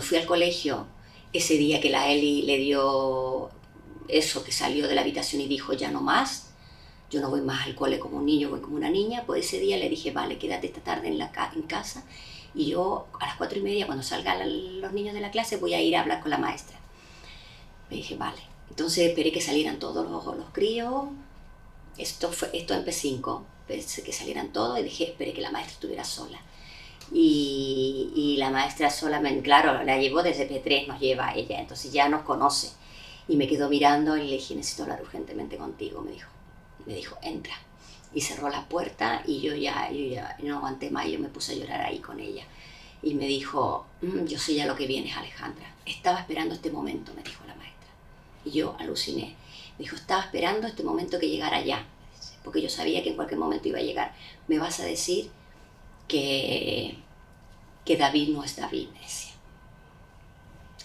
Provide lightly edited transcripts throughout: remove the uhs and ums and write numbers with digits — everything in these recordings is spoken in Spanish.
fui al colegio, ese día que la Eli le dio eso, que salió de la habitación y dijo ya no más, yo no voy más al cole como un niño, voy como una niña, pues ese día le dije, vale, quédate esta tarde en casa y yo a las 4:30, cuando salgan los niños de la clase, voy a ir a hablar con la maestra. Me dije, vale. Entonces esperé que salieran todos los críos, esto en P5, pensé que salieran todos y dije, esperé que la maestra estuviera sola. Y la maestra solamente, claro, la llevó desde P3, nos lleva a ella, entonces ya nos conoce. Y me quedó mirando y le dije, necesito hablar urgentemente contigo, me dijo, entra. Y cerró la puerta y yo ya no aguanté más, yo me puse a llorar ahí con ella. Y me dijo, yo sé ya lo que vienes, Alejandra. Estaba esperando este momento, me dijo la maestra. Y yo aluciné. Me dijo, estaba esperando este momento que llegara ya, porque yo sabía que en cualquier momento iba a llegar. Me vas a decir que David no es David, me decía.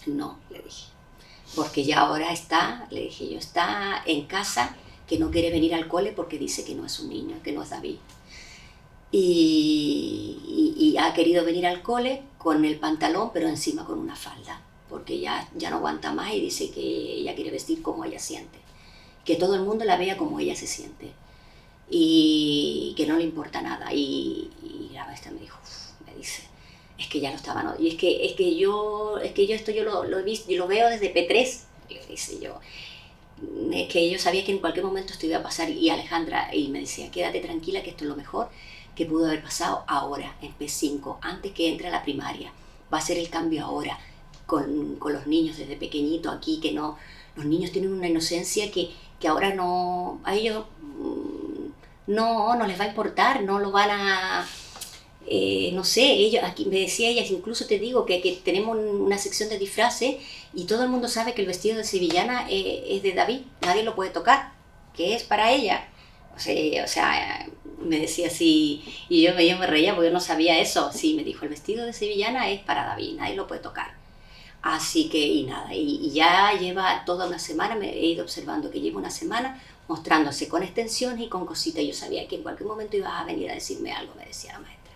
No, le dije, porque ya ahora está, le dije yo, está en casa, que no quiere venir al cole porque dice que no es un niño, que no es David. Y ha querido venir al cole con el pantalón, pero encima con una falda, porque ya no aguanta más y dice que ella quiere vestir como ella siente, que todo el mundo la vea como ella se siente y que no le importa nada. Y la maestra me dijo, me dice, es que ya lo estaban, ¿no? Y es que yo esto yo lo he visto, yo lo veo desde P3, dice yo. Es que yo sabía que en cualquier momento esto iba a pasar y Alejandra, y me decía, quédate tranquila que esto es lo mejor que pudo haber pasado ahora, en P5, antes que entre a la primaria. Va a ser el cambio ahora, con los niños desde pequeñito aquí, que no, los niños tienen una inocencia que ahora no, a ellos no les va a importar, no lo van a... no sé, ellos, aquí me decía ella, incluso te digo que tenemos una sección de disfraces y todo el mundo sabe que el vestido de sevillana es de David, nadie lo puede tocar, que es para ella. O sea, me decía así, y yo me reía porque yo no sabía eso. Sí, me dijo, el vestido de sevillana es para David, nadie lo puede tocar. Así que, y nada, y ya lleva toda una semana, me he ido observando que lleva una semana mostrándose con extensiones y con cositas. Yo sabía que en cualquier momento ibas a venir a decirme algo, me decía la maestra.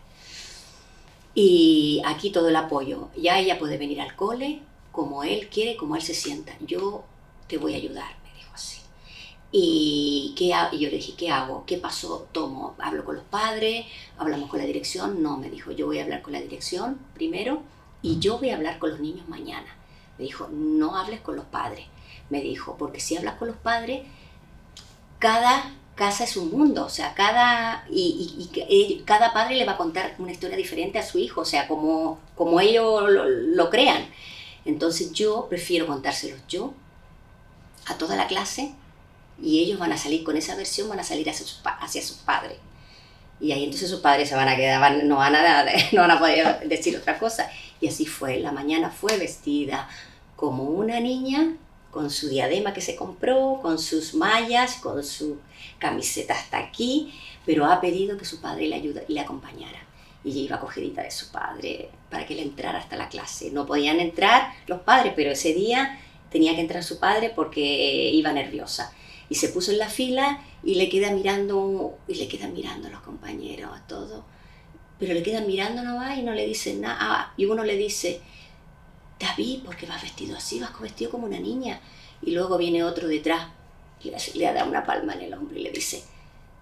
Y aquí todo el apoyo. Ya ella puede venir al cole como él quiere, como él se sienta. Yo te voy a ayudar, me dijo así. Y yo le dije, ¿qué hago? ¿Qué pasó? ¿Hablo con los padres? ¿Hablamos con la dirección? No, me dijo, yo voy a hablar con la dirección primero y yo voy a hablar con los niños mañana. Me dijo, no hables con los padres. Me dijo, porque si hablas con los padres, cada casa es un mundo, o sea, cada padre le va a contar una historia diferente a su hijo, o sea, como ellos lo crean. Entonces yo prefiero contárselos yo a toda la clase y ellos van a salir con esa versión, van a salir hacia sus padres. Y ahí entonces sus padres se van a quedar, no van a poder decir otra cosa. Y así fue, la mañana fue vestida como una niña, con su diadema que se compró, con sus mallas, con su camiseta hasta aquí, pero ha pedido que su padre le ayude y le acompañara. Y ella iba cogidita de su padre para que le entrara hasta la clase. No podían entrar los padres, pero ese día tenía que entrar su padre porque iba nerviosa. Y se puso en la fila y le quedan mirando a los compañeros, a todos. Pero le quedan mirando nomás y no le dicen nada. Y uno le dice, David, ¿por qué vas vestido así? Vas vestido como una niña. Y luego viene otro detrás y le da una palma en el hombro y le dice,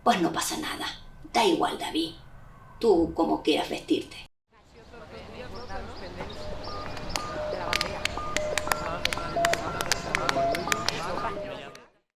pues no pasa nada, da igual, David, tú como quieras vestirte.